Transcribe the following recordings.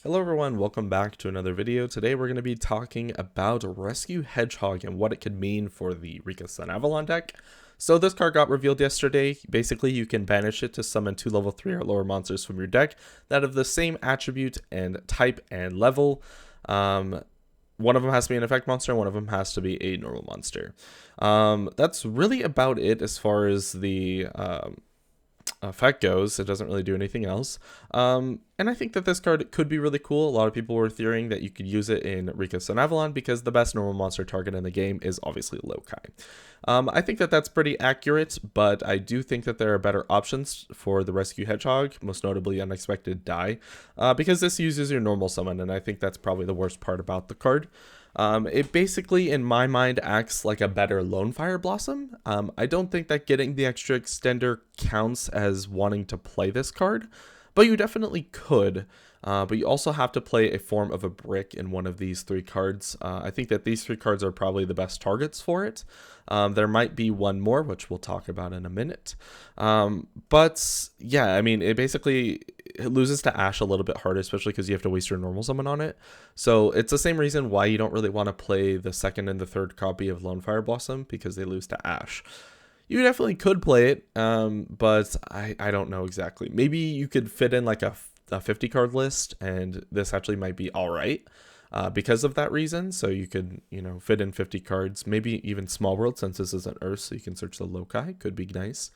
Hello everyone, welcome back to another video. Today we're going to be talking about Rescue Hedgehog and what it could mean for the Rikka Sunavalon deck. So this card got revealed yesterday. Basically you can banish it to summon 2 level 3 or lower monsters from your deck that have the same attribute and type and level. One of them has to be an effect monster, and one of them has to be a normal monster. That's really about it as far as the effect goes. It doesn't really do anything else. And I think that this card could be really cool. A lot of people were theorizing that you could use it in Rikka Sunavalon because the best normal monster target in the game is obviously Lokai. I think that that's pretty accurate, but I do think that there are better options for the Rescue Hedgehog, most notably Unexpected Die, because this uses your normal summon, and I think that's probably the worst part about the card. It basically, in my mind, acts like a better Lone Fire Blossom. I don't think that getting the extra extender counts as wanting to play this card, but you definitely could. But you also have to play a form of a brick in one of these 3 cards. I think that these 3 cards are probably the best targets for it. There might be one more, which we'll talk about in a minute. But yeah, I mean, it loses to Ash a little bit harder, especially because you have to waste your normal summon on it. So it's the same reason why you don't really want to play the 2nd and the 3rd copy of Lone Fire Blossom, because they lose to Ash. You definitely could play it, but I don't know exactly. Maybe you could fit in like a 50 card list, and this actually might be all right because of that reason. So you could, fit in 50 cards, maybe even Small World, since this isn't Earth, so you can search the Lokai. Could be nice.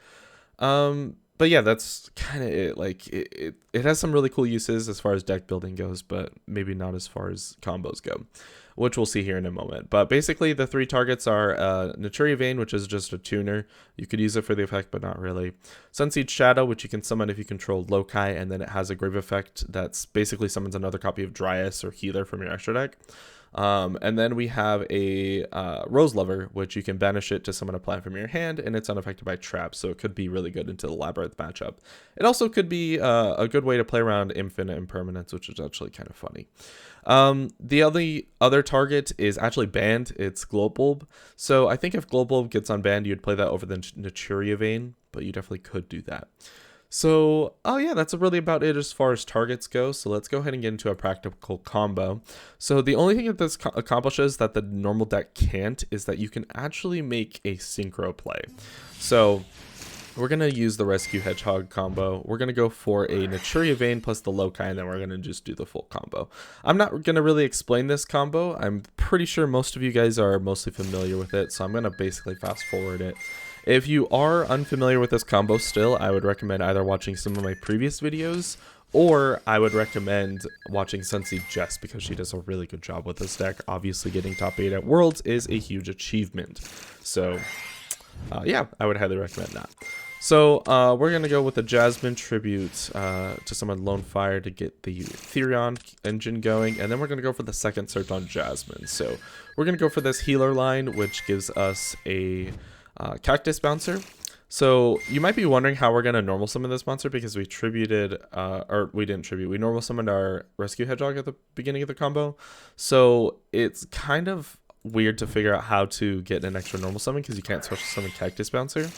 But yeah, that's kind of it. Like it has some really cool uses as far as deck building goes, but maybe not as far as combos go, which we'll see here in a moment. But basically the 3 targets are Naturia Vein, which is just a tuner. You could use it for the effect, but not really. Sunseed Shadow, which you can summon if you control Lokai, and then it has a Grave effect that's basically summons another copy of Dryas or Healer from your extra deck. And then we have a Rose Lover, which you can banish it to summon a plant from your hand, and it's unaffected by traps, so it could be really good into the Labyrinth matchup. It also could be a good way to play around Infinite Impermanence, which is actually kind of funny. The only other target is actually banned. It's Glowbulb. So I think if Glowbulb gets unbanned, you'd play that over the Naturia Vein, but you definitely could do that. So, oh yeah, that's really about it as far as targets go. So let's go ahead and get into a practical combo. So the only thing that this accomplishes that the normal deck can't is that you can actually make a synchro play. So we're going to use the Rescue Hedgehog combo. We're going to go for a Naturia Vein plus the Lokai, and then we're going to just do the full combo. I'm not going to really explain this combo. I'm pretty sure most of you guys are mostly familiar with it, so I'm going to basically fast forward it. If you are unfamiliar with this combo still, I would recommend either watching some of my previous videos, or I would recommend watching Sunseed Jess, because she does a really good job with this deck. Obviously getting top 8 at Worlds is a huge achievement. So yeah, I would highly recommend that. So we're going to go with the Jasmine Tribute to summon Lone Fire to get the Therion engine going, and then we're going to go for the 2nd search on Jasmine. So we're going to go for this healer line, which gives us a Cactus Bouncer. So you might be wondering how we're going to normal summon this monster, because we tributed, or we didn't tribute, we normal summoned our Rescue Hedgehog at the beginning of the combo. So it's kind of weird to figure out how to get an extra normal summon, because you can't special summon Cactus Bouncer.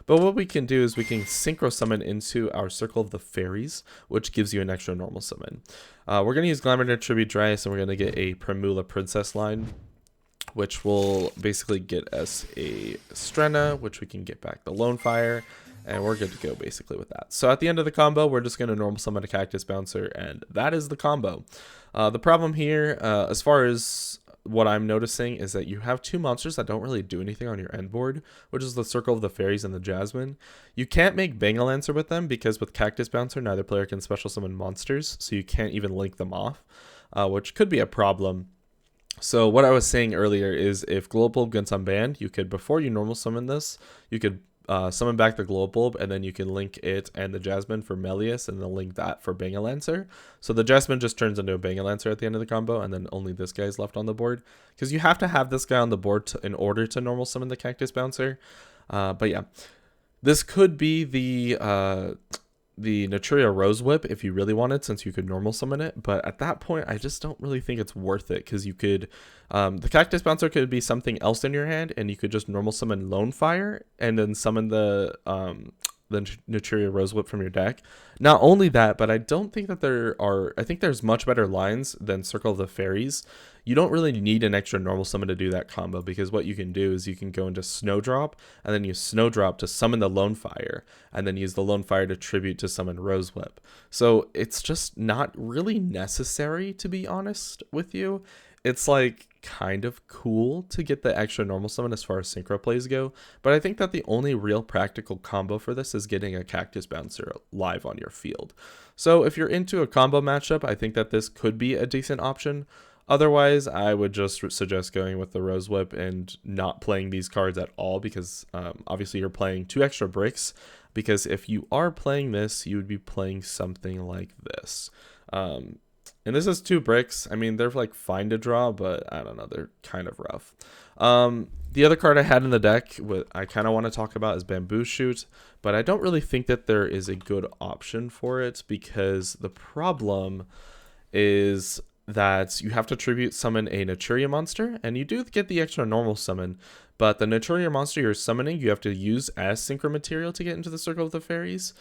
But what we can do is we can synchro summon into our Circle of the Fairies, which gives you an extra normal summon. We're going to use Glamour to tribute Dryas, and we're going to get a Primula Princess line, which will basically get us a Strenna, which we can get back the Lone Fire, and we're good to go basically with that. So at the end of the combo, we're just going to normal summon a Cactus Bouncer, and that is the combo. The problem here, as far as what I'm noticing, is that you have 2 monsters that don't really do anything on your end board, which is the Circle of the Fairies and the Jasmine. You can't make Bangalancer with them, because with Cactus Bouncer, neither player can special summon monsters, so you can't even link them off, which could be a problem. So what I was saying earlier is if Glowbulb gets unbanned, you could, before you normal summon this, you could summon back the Glowbulb, and then you can link it and the Jasmine for Melius, and then link that for Bangalancer. So the Jasmine just turns into a Bangalancer at the end of the combo, and then only this guy's left on the board, because you have to have this guy on the board in order to normal summon the Cactus Bouncer. But yeah, this could be the Naturia Rose Whip if you really wanted, since you could normal summon it, but at that point I just don't really think it's worth it, because you could the Cactus Bouncer could be something else in your hand, and you could just normal summon Lone Fire and then summon the the Naturia Rose Whip from your deck. Not only that, but I don't think that I think there's much better lines than Circle of the Fairies. You don't really need an extra normal summon to do that combo, because what you can do is you can go into Snowdrop, and then use Snowdrop to summon the Lone Fire, and then use the Lone Fire to tribute to summon Rose Whip. So it's just not really necessary, to be honest with you. It's like kind of cool to get the extra normal summon as far as synchro plays go, but I think that the only real practical combo for this is getting a Cactus Bouncer live on your field. So if you're into a combo matchup, I think that this could be a decent option. Otherwise, I would just suggest going with the Rose Whip and not playing these cards at all, because obviously you're playing 2 extra bricks, because if you are playing this, you would be playing something like this. And this is 2 bricks. I mean, they're like fine to draw, but I don't know, they're kind of rough. The other card I had in the deck, I kind of want to talk about, is Bamboo Shoot, but I don't really think that there is a good option for it, because the problem is that you have to tribute summon a Naturia monster, and you do get the extra normal summon, but the Naturia monster you're summoning, you have to use as synchro material to get into the Circle of the Fairies.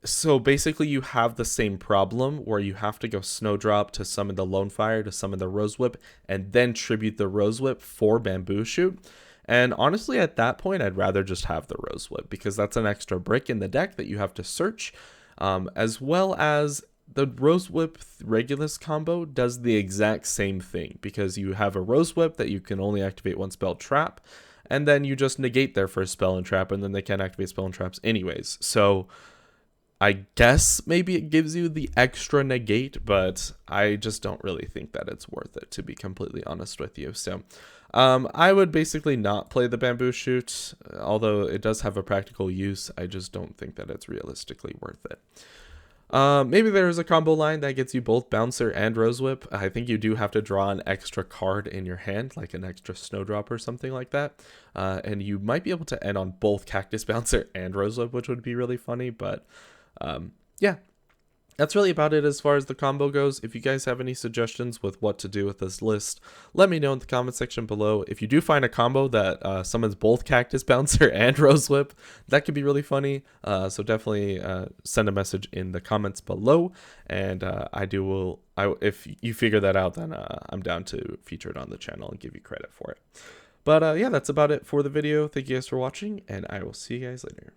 So basically you have the same problem where you have to go Snowdrop to summon the Lone Fire to summon the Rose Whip, and then tribute the Rose Whip for Bamboo Shoot. And honestly, at that point, I'd rather just have the Rose Whip, because that's an extra brick in the deck that you have to search, as well as the Rose Whip Regulus combo does the exact same thing, because you have a Rose Whip that you can only activate 1 spell trap, and then you just negate their first spell and trap, and then they can't activate spell and traps anyways. So I guess maybe it gives you the extra negate, but I just don't really think that it's worth it, to be completely honest with you. So I would basically not play the Bamboo Shoot, although it does have a practical use. I just don't think that it's realistically worth it. Maybe there's a combo line that gets you both Bouncer and Rose Whip. I think you do have to draw an extra card in your hand, like an extra Snowdrop or something like that. And you might be able to end on both Cactus Bouncer and Rose Whip, which would be really funny, but yeah, that's really about it as far as the combo goes. If you guys have any suggestions with what to do with this list, let me know in the comment section below. If you do find a combo that summons both Cactus Bouncer and Rose Whip, that could be really funny. So definitely send a message in the comments below, and if you figure that out, then I'm down to feature it on the channel and give you credit for it. But yeah, that's about it for the video. Thank you guys for watching, and I will see you guys later.